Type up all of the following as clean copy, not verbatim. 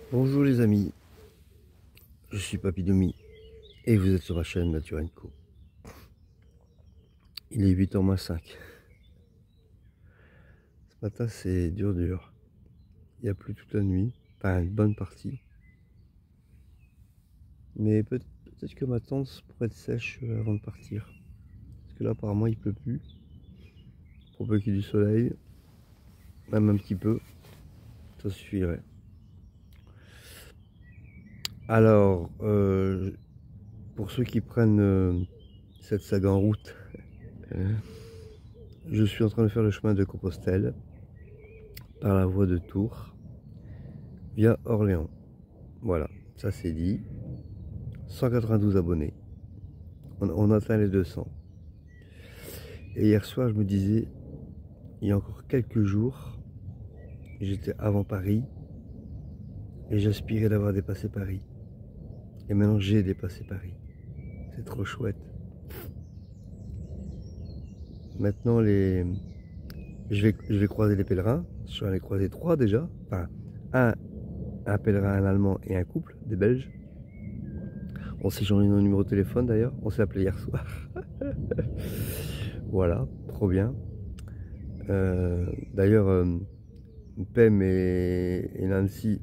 Bonjour les amis, je suis Papy Domi et vous êtes sur ma chaîne Nature & Co. Il est 8h moins 5. Ce matin c'est dur. Il y a plu toute la nuit, enfin une bonne partie. Mais peut-être que ma tente pourrait être sèche avant de partir. Parce que là apparemment il pleut plus. Pour peu qu'il y ait du soleil, même un petit peu, ça suffirait. Alors, pour ceux qui prennent cette saga en route, je suis en train de faire le chemin de Compostelle par la voie de Tours via Orléans. Voilà, ça c'est dit. 192 abonnés. On atteint les 200. Et hier soir, je me disais, il y a encore quelques jours, j'étais avant Paris et j'aspirais d'avoir dépassé Paris. Et maintenant, j'ai dépassé Paris. C'est trop chouette. Maintenant, je vais croiser les pèlerins. Je suis allé croiser 3 déjà. Enfin, un pèlerin, un Allemand et un couple, des Belges. On s'est changé nos numéros de téléphone d'ailleurs. On s'est appelé hier soir. Voilà, trop bien. D'ailleurs, Pem et Nancy,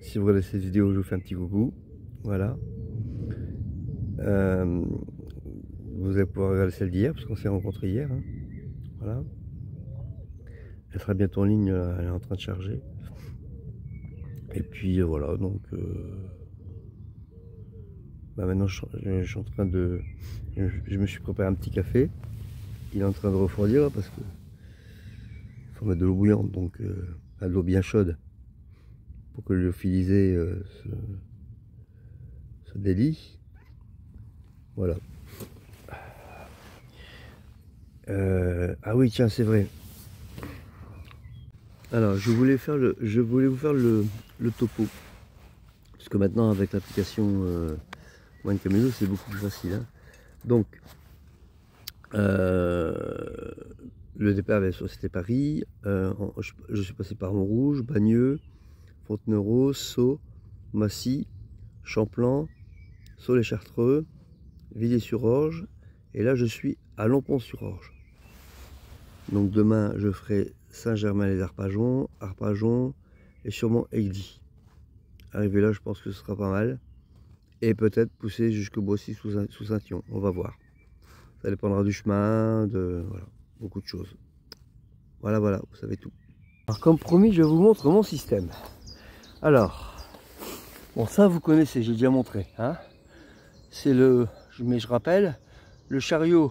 si vous regardez cette vidéo, je vous fais un petit coucou. Voilà. Vous allez pouvoir regarder celle d'hier, parce qu'on s'est rencontrés hier. Hein. Voilà. Elle sera bientôt en ligne, elle est en train de charger. Et puis voilà, donc maintenant je suis en train de... Je me suis préparé un petit café. Il est en train de refroidir là, parce que il faut mettre de l'eau bouillante, donc de l'eau bien chaude pour que lyophilisé se délie. Voilà. Ah oui, tiens, c'est vrai. Alors, je voulais vous faire le topo. Parce que maintenant, avec l'application One Camino, c'est beaucoup plus facile. Hein. Donc, le départ c'était Paris. Je suis passé par Montrouge, Bagneux, Fontenay-aux-Roses, Sceaux, Massy, Champlan, Saulx-lès-Chartreux, Villiers-sur-Orge. Et là, je suis à Lompont-sur-Orge. Donc demain, je ferai Saint-Germain-les-Arpajons, Arpajon et sûrement Aigdy. Arrivé là, je pense que ce sera pas mal. Et peut-être pousser jusqu'au Boissy sous Saint-Yon. On va voir. Ça dépendra du chemin, voilà, beaucoup de choses. Voilà, vous savez tout. Alors comme promis, je vous montre mon système. Alors, bon ça vous connaissez, j'ai déjà montré. Hein, c'est mais je rappelle, le chariot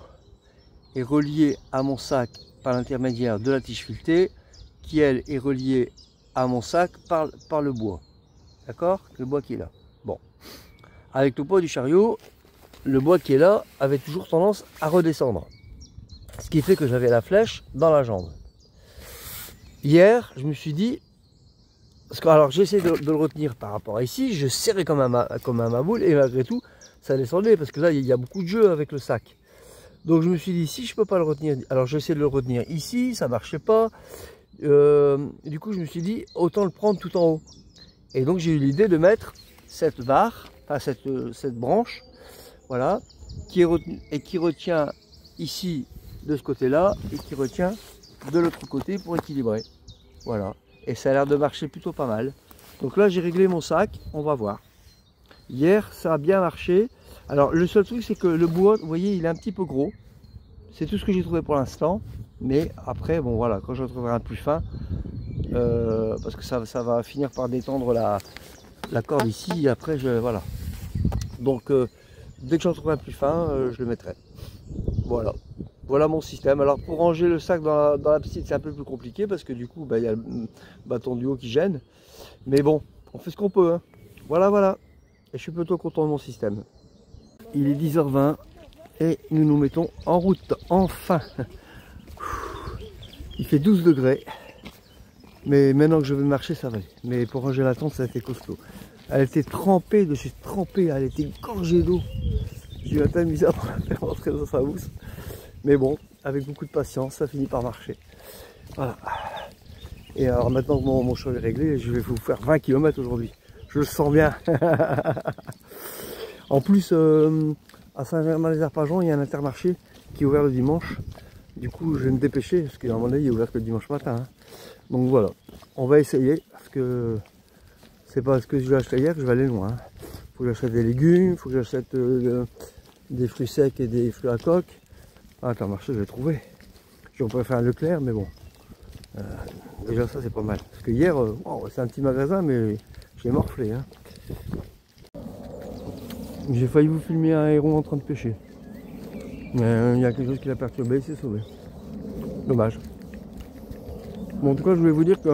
est relié à mon sac par l'intermédiaire de la tige filetée, qui elle est reliée à mon sac par le bois. D'accord? Le bois qui est là. Bon. Avec le poids du chariot, le bois qui est là avait toujours tendance à redescendre. Ce qui fait que j'avais la flèche dans la jambe. Hier, je me suis dit, parce que alors j'essaie de le retenir par rapport à ici, je serrais comme un maboule et malgré tout, ça descendait parce que là, il y a beaucoup de jeu avec le sac. Donc je me suis dit, si je peux pas le retenir, alors j'essaie de le retenir ici, ça marchait pas. Du coup, je me suis dit, autant le prendre tout en haut. Et donc j'ai eu l'idée de mettre cette barre, enfin cette branche, voilà, qui retient ici de ce côté-là et qui retient de l'autre côté pour équilibrer. Voilà. Et ça a l'air de marcher plutôt pas mal. Donc là, j'ai réglé mon sac, on va voir. Hier, ça a bien marché. Alors le seul truc, c'est que le bois, vous voyez, il est un petit peu gros. C'est tout ce que j'ai trouvé pour l'instant. Mais après, bon voilà, quand je retrouverai un plus fin, parce que ça va finir par détendre la corde ici. Et après, voilà. Donc dès que j'en trouverai un plus fin, je le mettrai. Voilà. Voilà mon système. Alors pour ranger le sac dans la piscine, c'est un peu plus compliqué parce que du coup, il y a le bâton du haut qui gêne. Mais bon, on fait ce qu'on peut. Hein. Voilà. Et je suis plutôt content de mon système. Il est 10h20 et nous nous mettons en route, enfin. Il fait 12 degrés. Mais maintenant que je vais marcher, ça va aller. Mais pour ranger la tente, ça a été costaud. Elle était trempée, elle était gorgée d'eau. J'ai eu un temps bizarre pour la faire rentrer dans sa housse. Mais bon, avec beaucoup de patience, ça finit par marcher. Voilà. Et alors maintenant que mon cheval est réglé, je vais vous faire 20 km aujourd'hui. Je le sens bien. En plus, à Saint-Germain-les-Arpajons, il y a un Intermarché qui est ouvert le dimanche. Du coup, je vais me dépêcher, parce qu'à mon avis, il est ouvert que le dimanche matin. Hein. Donc voilà, on va essayer, parce que c'est pas ce que je vais acheter hier que je vais aller loin. Il faut que j'achète des légumes, il faut que j'achète des fruits secs et des fruits à coque. Ah, Intermarché, je vais trouver. Je pourrais faire un Leclerc, mais bon. Déjà ça, c'est pas mal. Parce que hier, wow, c'est un petit magasin, mais j'ai morflé. Hein. J'ai failli vous filmer un héron en train de pêcher. Mais il y a quelque chose qui l'a perturbé, il s'est sauvé. Dommage. Bon, en tout cas, je voulais vous dire que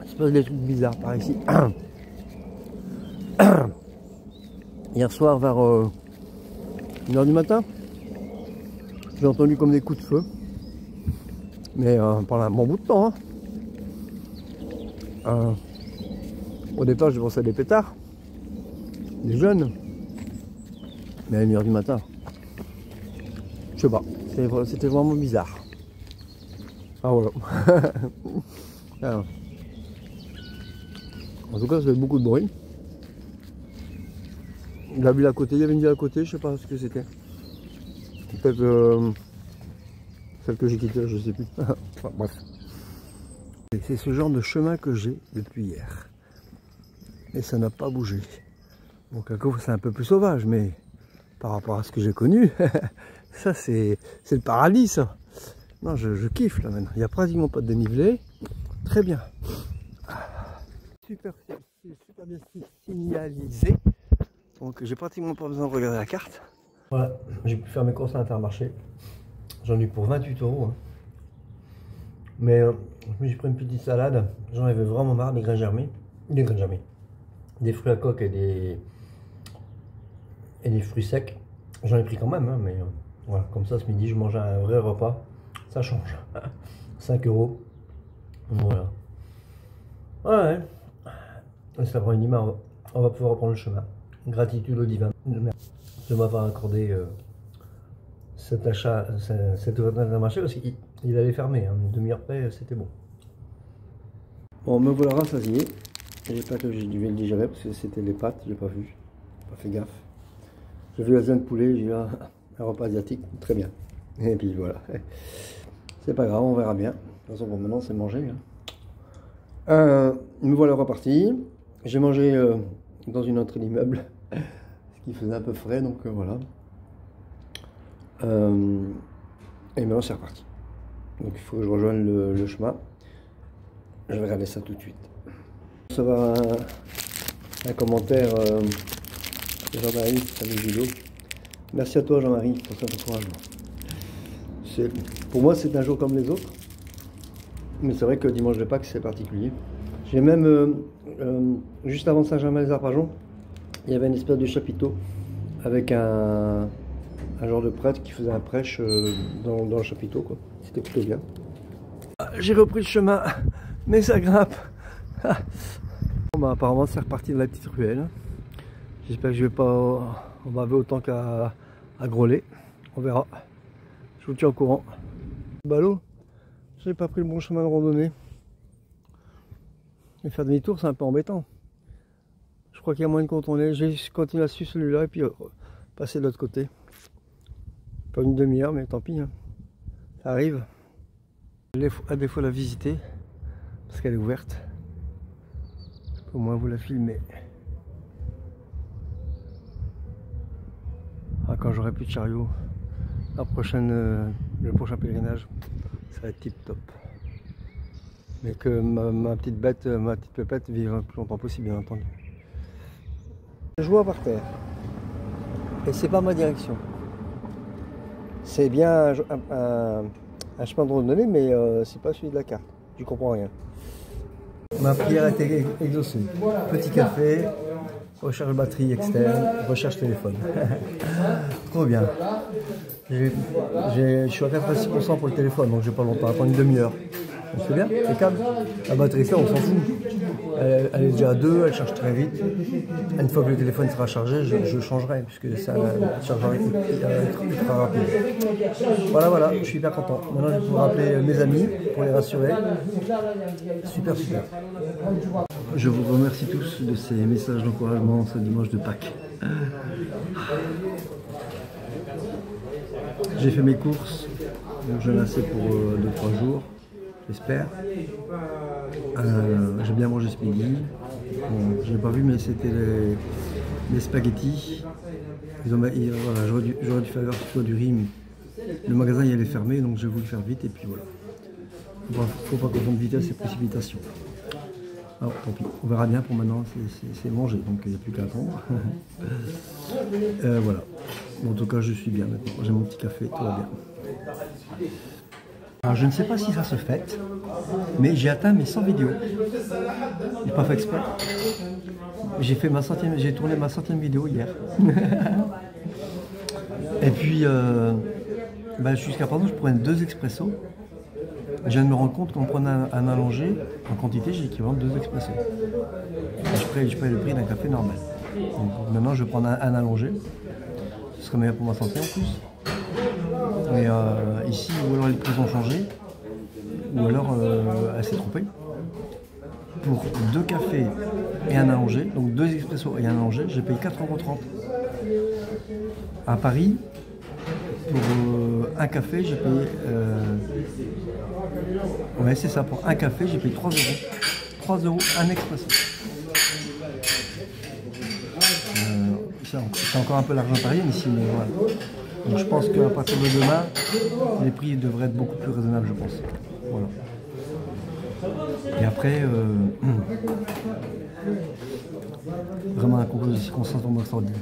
il se passe des trucs bizarres par ici. Hier soir, vers 1h du matin, j'ai entendu comme des coups de feu. Mais pendant un bon bout de temps. Hein. Au départ, je pensais à des pétards. Des jeunes. Mais à 1h du matin. Je sais pas. C'était vraiment bizarre. Ah voilà. Alors. En tout cas, ça fait beaucoup de bruit. La ville à côté, il y avait une ville à côté, je sais pas ce que c'était. Peut-être celle que j'ai quittée, je sais plus. Enfin, bref. C'est ce genre de chemin que j'ai depuis hier. Et ça n'a pas bougé. Bon, quelque c'est un peu plus sauvage, mais par rapport à ce que j'ai connu, ça c'est le paradis, ça. Non, je kiffe là maintenant. Il n'y a pratiquement pas de dénivelé. Très bien. Super bien signalisé. Donc j'ai pratiquement pas besoin de regarder la carte. Voilà, j'ai pu faire mes courses à Intermarché. J'en ai eu pour 28 €. Hein. Mais j'ai pris une petite salade. J'en avais vraiment marre des graines germées. Des fruits à coque et des fruits secs. J'en ai pris quand même, hein, mais voilà, comme ça ce midi je mange un vrai repas. Ça change. 5 €. Voilà. Ouais. Cet après-midi, on va pouvoir reprendre le chemin. Gratitude au divin de m'avoir accordé cet achat, cette ouverture d'un marché, parce qu'il allait fermer. Hein. Une demi-heure après, c'était bon. Bon, me voilà rassasié. J'espère que j'ai dû le digérer parce que c'était les pâtes, j'ai pas vu. Pas fait gaffe. J'ai vu la zone de poulet, j'ai eu un repas asiatique, très bien. Et puis voilà. C'est pas grave, on verra bien. De toute façon, bon, maintenant, c'est manger. Hein. Me voilà reparti. J'ai mangé dans une entrée d'immeuble, ce qui faisait un peu frais, donc voilà. Et maintenant, c'est reparti. Donc, il faut que je rejoigne le chemin. Je vais regarder ça tout de suite. Ça va un commentaire de Jean-Marie, salut Julio. Merci à toi Jean-Marie pour cet encouragement. Pour moi c'est un jour comme les autres, mais c'est vrai que dimanche de Pâques c'est particulier. J'ai même, juste avant Saint-Germain-les-Arpajons, il y avait une espèce de chapiteau avec un genre de prêtre qui faisait un prêche dans le chapiteau, quoi. C'était plutôt bien. J'ai repris le chemin, mais ça grimpe. Bon, bah, apparemment c'est reparti de la petite ruelle. J'espère que je vais pas en baver autant qu'à Groslay. On verra. Je vous tiens au courant. Ballot, j'ai pas pris le bon chemin de randonnée. Et faire demi-tour c'est un peu embêtant. Je crois qu'il y a moyen de contourner. J'ai continué à suivre celui-là et puis passer de l'autre côté. Pas une demi-heure mais tant pis. Hein. Ça arrive. À des fois la visiter parce qu'elle est ouverte. Au moins vous la filmez. Ah, quand j'aurai plus de chariot, le prochain pèlerinage, ça va être tip top. Mais que ma petite pépette vive le plus longtemps possible, bien entendu. Je vois par terre. Et c'est pas ma direction. C'est bien un chemin de randonnée, mais c'est pas celui de la carte. Je comprends rien. Ma prière a été exaucée. Petit café, recharge batterie externe, recharge téléphone. Trop bien. Je suis à 86% pour le téléphone, donc j'ai pas longtemps, attendre une demi-heure. C'est bien, c'est calme. La batterie, ça, on s'en fout. Elle est déjà à 2, elle charge très vite. Une fois que le téléphone sera chargé, je changerai, puisque ça chargera ultra rapide. Voilà, je suis hyper content. Maintenant, je vais pouvoir appeler mes amis pour les rassurer. Super. Je vous remercie tous de ces messages d'encouragement ce dimanche de Pâques. J'ai fait mes courses, donc j'en ai assez pour 2-3 jours, j'espère. J'ai bien mangé ce midi. Bon, je n'ai pas vu, mais c'était les spaghettis. Voilà, j'aurais dû faire plutôt du riz, mais le magasin il allait fermer, donc j'ai voulu faire vite et puis voilà. Faut pas confondre vitesse et précipitation. Alors tant pis, on verra bien. Pour maintenant, c'est manger, donc il n'y a plus qu'à attendre. Voilà. En tout cas, je suis bien maintenant. J'ai mon petit café, tout va bien. Alors, je ne sais pas si ça se fait, mais j'ai atteint mes 100 vidéos. Je n'ai pas fait exprès. J'ai tourné ma 100e vidéo hier. Et puis, jusqu'à présent, je prenais 2 expressos. Je viens de me rendre compte qu'en prenant un allongé, en quantité, j'ai l'équivalent de 2 expressos. Je paye le prix d'un café normal. Donc, maintenant, je vais prendre un allongé. Ce serait meilleur pour ma santé en plus. Mais ici, ou alors les prix ont changé, ou alors elle s'est trompée. Pour 2 cafés et un allongé, donc 2 expressos et un allongé, j'ai payé 4,30 €. À Paris, pour un café, j'ai payé... ouais, c'est ça, pour un café, j'ai payé 3 €. 3 € un expresso. C'est encore un peu l'argent parisien ici, mais voilà. Donc je pense qu'à partir de demain, les prix devraient être beaucoup plus raisonnables, je pense. Voilà. Et après, vraiment un concours de circonstances vraiment extraordinaire.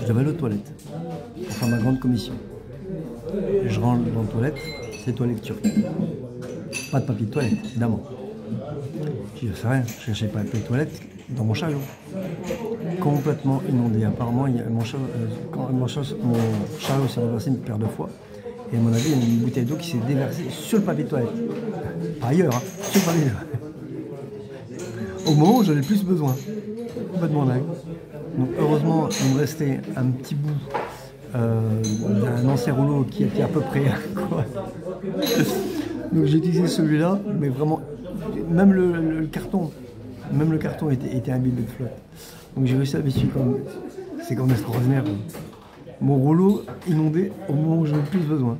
Je devais aller aux toilettes pour faire ma grande commission. Je rentre dans les toilettes, c'est toilettes turques. Pas de papier de toilette, évidemment. Je dis, c'est rien, je cherchais pas de papier de toilette dans mon chariot. Complètement inondé. Apparemment, mon chariot s'est renversé une paire de fois. Et à mon avis, il y a une bouteille d'eau qui s'est déversée sur le papier de toilette. Pas ailleurs, hein, sur le papier de toilette. Au moment où j'en ai le plus besoin. Complètement dingue. Donc heureusement, il me restait un petit bout d'un ancien rouleau qui était à peu près quoi. Donc j'ai utilisé celui-là, mais vraiment, même le carton était imbibé de flotte. Donc j'ai réussi à m'essuyer comme... C'est quand même extraordinaire. Mon rouleau inondé au moment où j'en ai le plus besoin.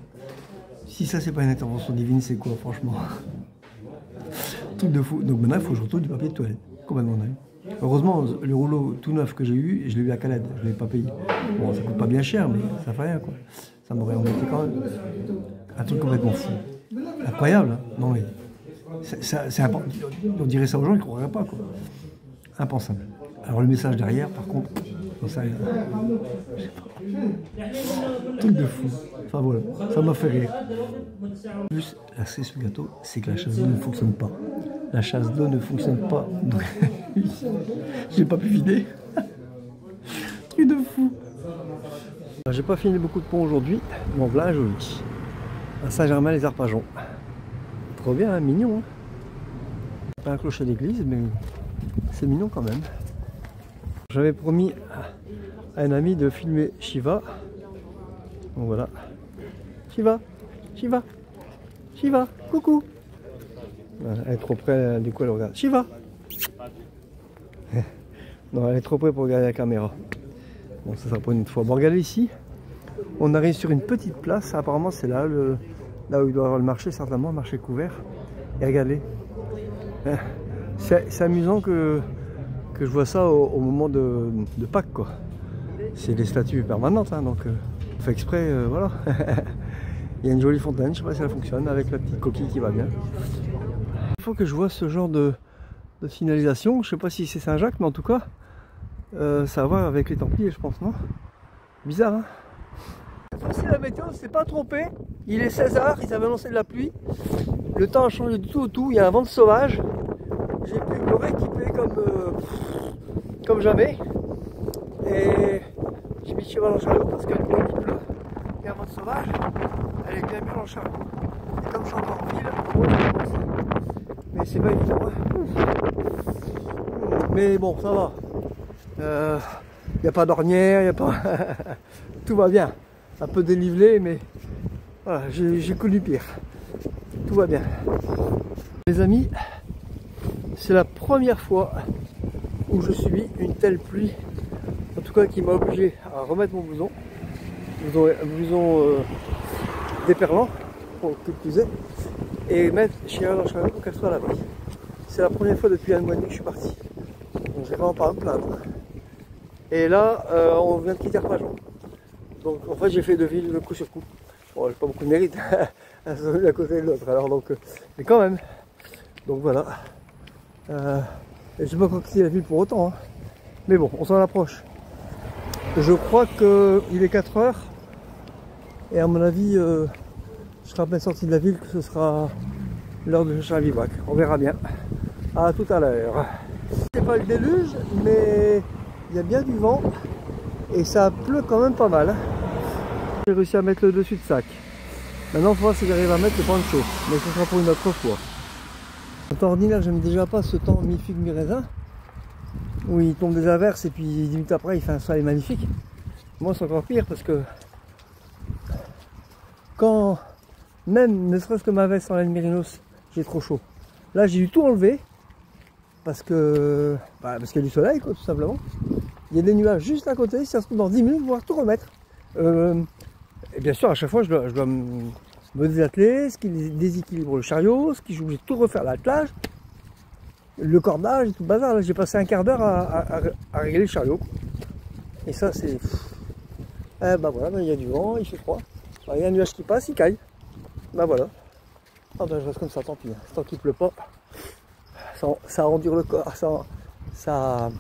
Si ça c'est pas une intervention divine, c'est quoi franchement? Truc de fou. Donc maintenant il faut que je retrouve du papier de toilette. Complètement dingue. Heureusement, le rouleau tout neuf que j'ai eu, je l'ai eu à Calais, je ne l'ai pas payé. Bon, ça coûte pas bien cher, mais ça fait rien quoi. Ça m'aurait embêté quand même. Un truc complètement fou. Incroyable, hein? Non mais... C'est important. On dirait ça aux gens, ils ne croiraient pas quoi. Impensable. Alors le message derrière, par contre, ça, je sais pas. Truc de fou. Enfin voilà, ça m'a fait rire. En plus, la cerise sur le gâteau, c'est que la chasse d'eau ne fonctionne pas. La chasse d'eau ne fonctionne pas. Donc, j'ai pas pu vider. Truc de fou. J'ai pas fini beaucoup de ponts aujourd'hui. Bon, voilà, joli. À Saint-Germain-les-Arpajons. Trop bien, hein, mignon. Hein. Pas un clocher d'église, mais c'est mignon quand même. J'avais promis à un ami de filmer Shiva. Donc voilà. Shiva, Shiva, Shiva, coucou. Elle est trop près, du coup elle regarde. Shiva. Non, elle est trop près pour regarder la caméra. Bon, ça sera pour une fois. Bon, regardez ici. On arrive sur une petite place. Apparemment, c'est là, là où il doit y avoir le marché, certainement, le marché couvert. Et regardez. C'est amusant que je vois ça au moment de Pâques, quoi. C'est des statues permanentes, hein, donc on fait exprès, voilà. Il y a une jolie fontaine, je sais pas si elle fonctionne, avec la petite coquille qui va bien. Il faut que je vois ce genre de signalisation. Je sais pas si c'est Saint-Jacques, mais en tout cas, ça va avec les Templiers, je pense, non? Bizarre, hein? Si la météo ne s'est pas trompée, il est 16 h, ils avaient annoncé de la pluie. Le temps a changé du tout au tout, il y a un vent de sauvage. J'ai pu me rééquiper comme jamais. Et j'ai mis Shiva dans le chariot parce qu'elle pleut. Il y a un vent de sauvage, elle est bien dans le chariot. comme je suis encore en ville, moi, je vais penser. Mais c'est pas évident. Mais bon, ça va. Il n'y a pas d'ornière, il n'y a pas. Tout va bien. Un peu dénivelé, mais voilà, j'ai connu pire. Tout va bien. Les amis, c'est la première fois où je subis une telle pluie, en tout cas qui m'a obligé à remettre mon blouson déperlant, pour que plus est, et mettre Chira dans le chariot pour qu'elle soit à l'abri. C'est la première fois depuis un mois et demi que je suis parti. Donc j'ai vraiment pas à me plaindre. Et là, on vient de quitter Arpajon. Donc en fait j'ai fait 2 villes de coup sur coup. Bon, j'ai pas beaucoup de mérite à côté de l'autre, alors donc, mais quand même. Donc voilà. Je sais pas quoi quitter la ville pour autant, hein. Mais bon, on s'en approche. Je crois qu'il est 4 h et à mon avis, je serai à peine sorti de la ville que ce sera l'heure de chercher un bivouac. On verra bien. À tout à l'heure. C'est pas le déluge, mais il y a bien du vent et ça pleut quand même pas mal. J'ai réussi à mettre le dessus de sac. Maintenant, il faut voir si j'arrive à mettre le poncho, mais ce sera pour une autre fois. En temps ordinaire, j'aime déjà pas ce temps mi-figue mi-raisin où il tombe des averses et puis 10 minutes après il fait un soleil magnifique. Moi c'est encore pire parce que quand même ne serait-ce que ma veste en laine mérinos, j'ai trop chaud. Là j'ai dû tout enlever parce que parce qu'il y a du soleil quoi, tout simplement. Il y a des nuages juste à côté, si ça se trouve dans 10 minutes, voir tout remettre. Et bien sûr à chaque fois je dois me désatteler, ce qui déséquilibre le chariot, ce qui je obligé de tout refaire l'attelage. Le cordage et tout le bazar, là j'ai passé un quart d'heure à régler le chariot. Et ça c'est... voilà, il y a du vent, il fait froid. Il y a un nuage qui passe, il caille. Voilà. Je reste comme ça, tant pis. Tant qu'il pleut pas, ça endure le corps, ça...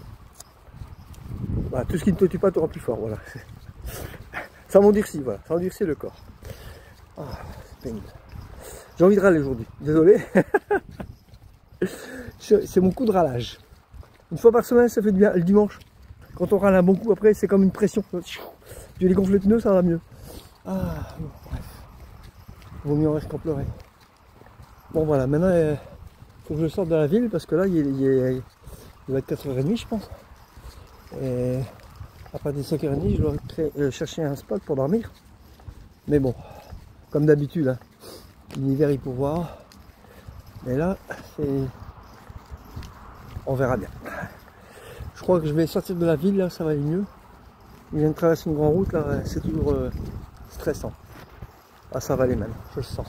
Voilà, tout ce qui ne te tue pas te rend plus fort, voilà. Ça m'endurcit, voilà, ça endurcit le corps. C'est pénible. J'ai envie de râler aujourd'hui, désolé. C'est mon coup de râlage. Une fois par semaine, ça fait du bien. Le dimanche, quand on râle un bon coup, après, c'est comme une pression. Tu dégonfles les pneus, ça va mieux. Bon, bref. Vaut mieux en rire qu'en pleurer. Bon, voilà. Maintenant, il faut que je sorte de la ville parce que là, il va être 4 h 30, je pense. Et à partir de 5 h 30, je dois chercher un spot pour dormir. Mais bon, comme d'habitude, hein, l'hiver, il peut voir. Mais là, on verra bien. Je crois que je vais sortir de la ville, là, ça va aller mieux. Il vient de traverser une grande route, là, c'est toujours stressant. Ça va aller même, je le sens.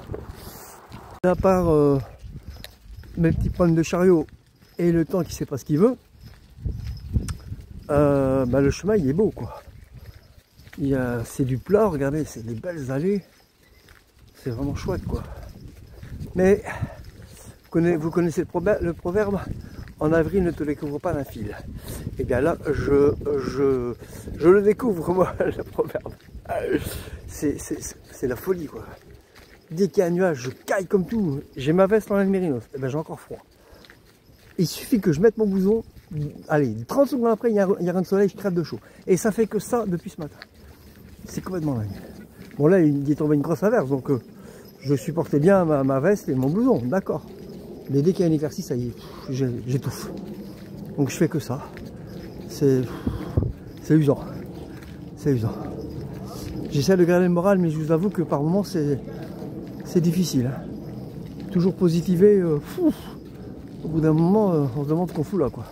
À part mes petits problèmes de chariot et le temps qui sait pas ce qu'il veut, le chemin il est beau quoi. C'est du plat, regardez, c'est des belles allées. C'est vraiment chouette quoi. Mais vous connaissez le proverbe, en avril ne te découvre pas d'un fil. Et bien là, je le découvre moi, le proverbe. C'est la folie quoi. Dès qu'il y a un nuage, je caille comme tout. J'ai ma veste en laine mérinos, et ben j'ai encore froid. Il suffit que je mette mon blouson, allez, 30 secondes après, il y a un soleil, je crève de chaud. Et ça fait que ça depuis ce matin. C'est complètement dingue. Bon là, il est tombé une grosse averse, donc je supportais bien ma veste et mon blouson, d'accord. Mais dès qu'il y a une éclaircie, ça y est, j'étouffe. Donc je fais que ça. C'est usant. C'est usant. J'essaie de garder le moral, mais je vous avoue que par moments, c'est difficile. Hein. Toujours positiver, au bout d'un moment, on se demande ce qu'on fout là, quoi.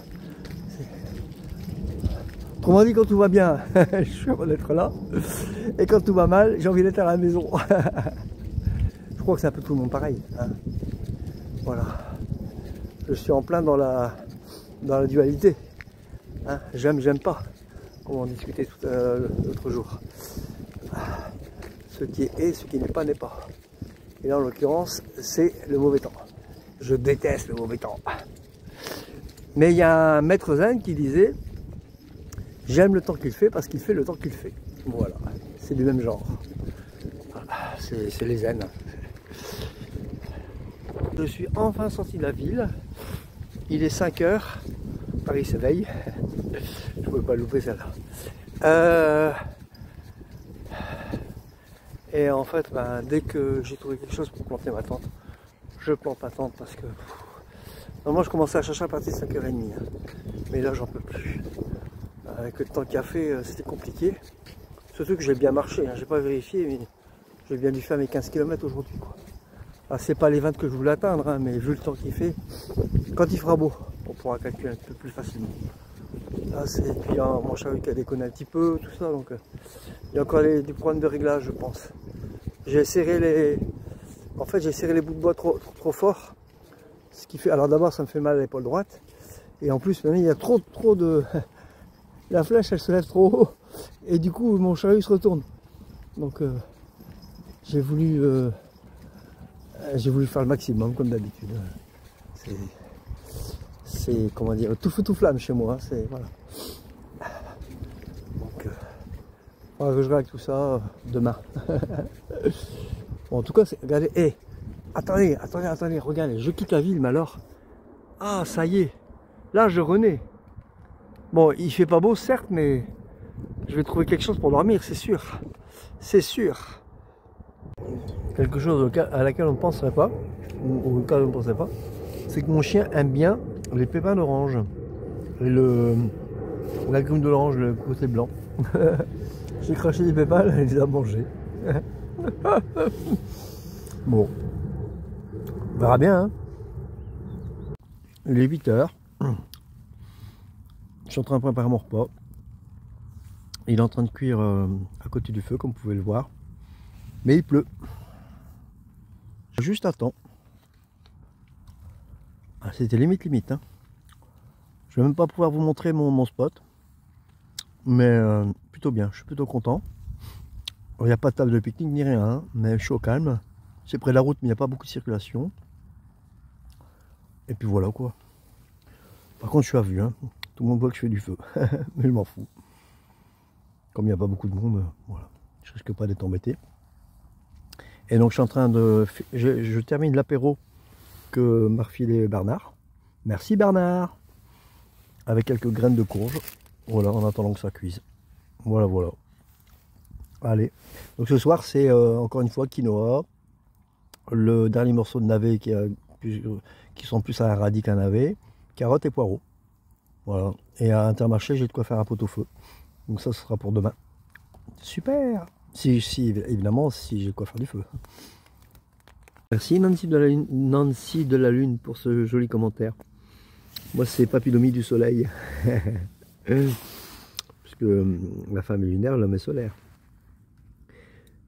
Autrement dit, quand tout va bien, je suis heureux d'être là. Et quand tout va mal, j'ai envie d'être à la maison. Je crois que c'est un peu tout le monde pareil. Hein. Voilà. Je suis en plein dans la dualité. Hein. J'aime pas. Comme on discutait l'autre jour. Ce qui est et ce qui n'est pas n'est pas. Et là en l'occurrence c'est le mauvais temps. Je déteste le mauvais temps. Mais il y a un maître zen qui disait j'aime le temps qu'il fait parce qu'il fait le temps qu'il fait. Voilà, c'est du même genre. C'est les zen. Je suis enfin sorti de la ville. Il est 5 h. Paris s'éveille. Je ne pouvais pas louper celle-là. Et en fait, ben, dès que j'ai trouvé quelque chose pour planter ma tente, je plante ma tente parce que normalement je commençais à chercher à partir de 5h30. Hein. Mais là j'en peux plus. Avec le temps qu'il a fait, c'était compliqué. Surtout que j'ai bien marché, hein. J'ai pas vérifié, mais j'ai bien dû faire mes 15 km aujourd'hui. C'est pas les 20 que je voulais atteindre, hein, mais vu le temps qu'il fait, quand il fera beau, on pourra calculer un peu plus facilement. Là, puis mon chariot qui a déconné un petit peu, tout ça, donc il y a encore des problèmes de réglage, je pense. J'ai serré les... En fait, j'ai serré les bouts de bois trop fort. Ce qui fait... Alors d'abord, ça me fait mal à l'épaule droite. Et en plus, maintenant, il y a trop de... La flèche, elle se lève trop haut. Et du coup, mon chariot se retourne. Donc, j'ai voulu faire le maximum, comme d'habitude. C'est, comment dire, tout feu tout flamme chez moi. Hein, voilà. Donc, faudra que je règle tout ça demain. Bon, en tout cas, regardez, hey, attendez, regardez, je quitte la ville, mais alors, ah, ça y est, là, je renais. Bon, il fait pas beau, certes, mais je vais trouver quelque chose pour dormir, c'est sûr. C'est sûr. Quelque chose à laquelle on ne penserait pas, ou auquel on ne pensait pas, c'est que mon chien aime bien les pépins d'orange. Et la grume de l'orange, le côté blanc. J'ai craché des pépins, elle les a mangés. Bon. On verra bien. Hein. Il est 8h. Je suis en train de préparer mon repas. Il est en train de cuire à côté du feu, comme vous pouvez le voir. Mais il pleut. Juste à temps. Ah, c'était limite. Hein. Je vais même pas pouvoir vous montrer mon spot. Mais plutôt bien, je suis plutôt content. Il n'y a pas de table de pique-nique ni rien, hein, mais je suis au calme. C'est près de la route, mais il n'y a pas beaucoup de circulation. Et puis voilà quoi. Par contre, je suis à vue. Hein. Tout le monde voit que je fais du feu. Mais je m'en fous. Comme il n'y a pas beaucoup de monde, voilà. Je risque pas d'être embêté. Et donc je suis en train de... Je termine l'apéro que m'a refilé Bernard. Merci Bernard. Avec quelques graines de courge. Voilà, en attendant que ça cuise. Voilà. Allez. Donc ce soir, c'est encore une fois quinoa. Le dernier morceau de navet qui sont plus à la radis qu'un navet. Carottes et poireaux. Voilà. Et à Intermarché, j'ai de quoi faire un pot-au-feu. Donc ça, ce sera pour demain. Super. Si évidemment, si j'ai de quoi faire du feu. Merci Nancy de la Lune pour ce joli commentaire. Moi, c'est Papilomie du Soleil. Parce que la femme est lunaire, l'homme est solaire.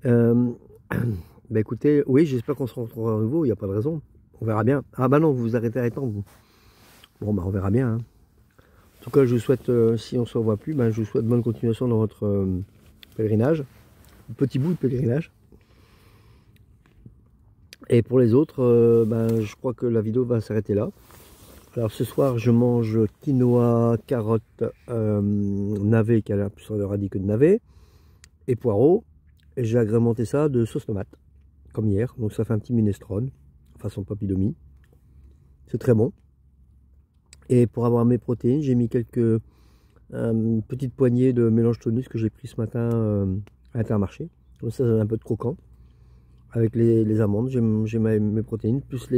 Bah écoutez, oui, j'espère qu'on se retrouvera à nouveau, il n'y a pas de raison. On verra bien. Ah bah non, vous vous arrêtez à temps, vous. Bon bah on verra bien. Hein. En tout cas, je vous souhaite, si on ne se revoit plus, bah, je vous souhaite bonne continuation dans votre pèlerinage. Petit bout de pèlerinage. Et pour les autres, ben, je crois que la vidéo va s'arrêter là. Alors ce soir, je mange quinoa, carottes, navet, qui a l'air plus de radis que de navet, et poireaux. Et j'ai agrémenté ça de sauce tomate, comme hier. Donc ça fait un petit minestrone, façon papilomie. C'est très bon. Et pour avoir mes protéines, j'ai mis quelques petites poignées de mélange tonus que j'ai pris ce matin à Intermarché. Comme ça, un peu de croquant. Avec les amandes, j'ai mes protéines, plus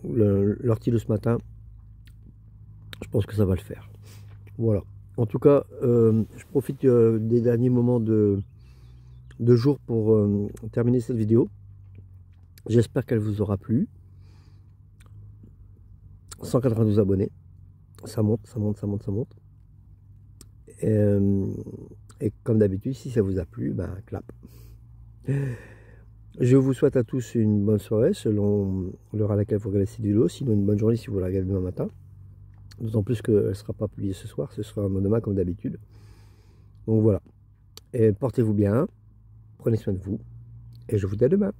l'ortie de ce matin. Je pense que ça va le faire. Voilà. En tout cas, je profite des derniers moments de jour pour terminer cette vidéo. J'espère qu'elle vous aura plu. 192 abonnés. Ça monte. Et comme d'habitude, si ça vous a plu, ben clap. Je vous souhaite à tous une bonne soirée selon l'heure à laquelle vous regardez cette vidéo. Sinon une bonne journée si vous la regardez demain matin. D'autant plus qu'elle ne sera pas publiée ce soir. Ce sera demain comme d'habitude. Donc voilà. Et portez-vous bien. Prenez soin de vous. Et je vous dis à demain.